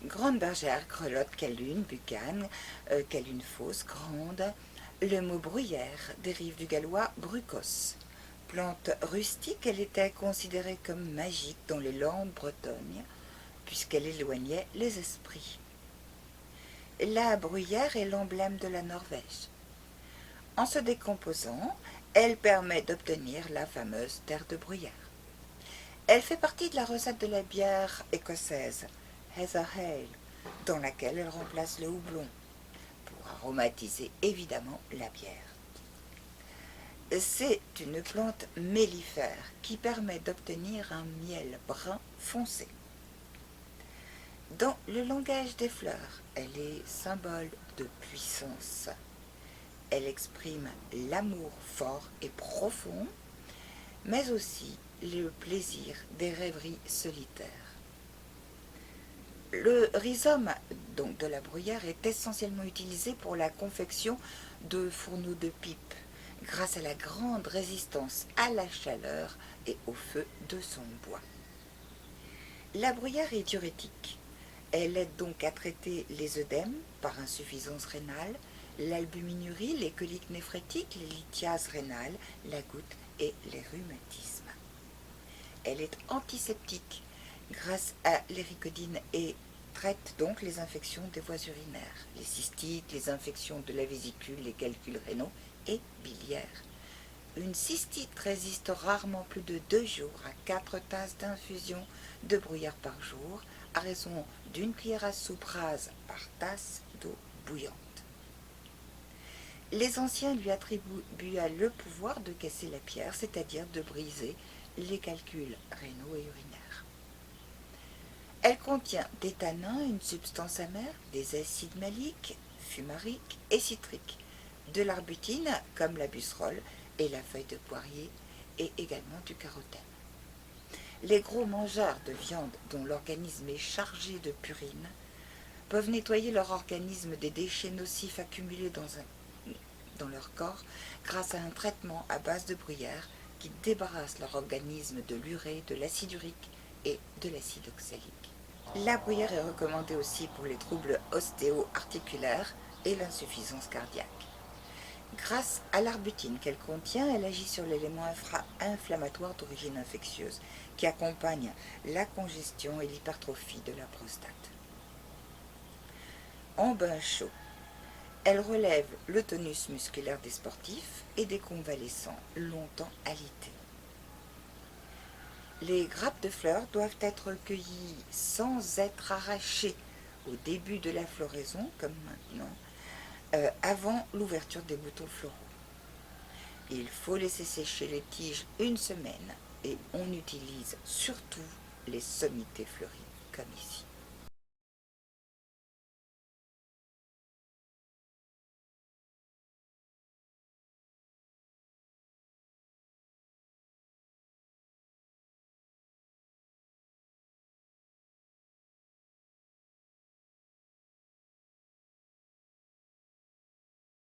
Grande bergère, grelotte, câlune, bucane, câlune fausse, grande. Le mot bruyère dérive du gallois brucos. Plante rustique, elle était considérée comme magique dans les landes bretonnes, puisqu'elle éloignait les esprits. La bruyère est l'emblème de la Norvège. En se décomposant, elle permet d'obtenir la fameuse terre de bruyère. Elle fait partie de la recette de la bière écossaise, Heather Ale, dans laquelle elle remplace le houblon, pour aromatiser évidemment la bière. C'est une plante mellifère qui permet d'obtenir un miel brun foncé. Dans le langage des fleurs, elle est symbole de puissance. Elle exprime l'amour fort et profond, mais aussi le plaisir des rêveries solitaires. Le rhizome donc, de la bruyère est essentiellement utilisé pour la confection de fourneaux de pipe, grâce à la grande résistance à la chaleur et au feu de son bois. La bruyère est diurétique. Elle aide donc à traiter les œdèmes par insuffisance rénale, l'albuminurie, les coliques néphrétiques, les lithiases rénales, la goutte et les rhumatismes. Elle est antiseptique grâce à l'éricodine et traite donc les infections des voies urinaires, les cystites, les infections de la vésicule, les calculs rénaux et biliaires. Une cystite résiste rarement plus de 2 jours à 4 tasses d'infusion de bruyère par jour, à raison d'une cuillère à soupe rase par tasse d'eau bouillante. Les anciens lui attribuaient le pouvoir de casser la pierre, c'est-à-dire de briser les calculs rénaux et urinaires. Elle contient des tanins, une substance amère, des acides maliques, fumariques et citriques, de l'arbutine comme la busserole et la feuille de poirier et également du carotène. Les gros mangeurs de viande dont l'organisme est chargé de purine peuvent nettoyer leur organisme des déchets nocifs accumulés dans leur corps grâce à un traitement à base de bruyère qui débarrasse leur organisme de l'urée, de l'acide urique et de l'acide oxalique. La bruyère est recommandée aussi pour les troubles ostéo-articulaires et l'insuffisance cardiaque. Grâce à l'arbutine qu'elle contient, elle agit sur l'élément inflammatoire d'origine infectieuse qui accompagne la congestion et l'hypertrophie de la prostate. En bain chaud, elle relève le tonus musculaire des sportifs et des convalescents longtemps alités. Les grappes de fleurs doivent être cueillies sans être arrachées au début de la floraison, comme maintenant, avant l'ouverture des boutons floraux. Il faut laisser sécher les tiges une semaine et on utilise surtout les sommités fleuries, comme ici.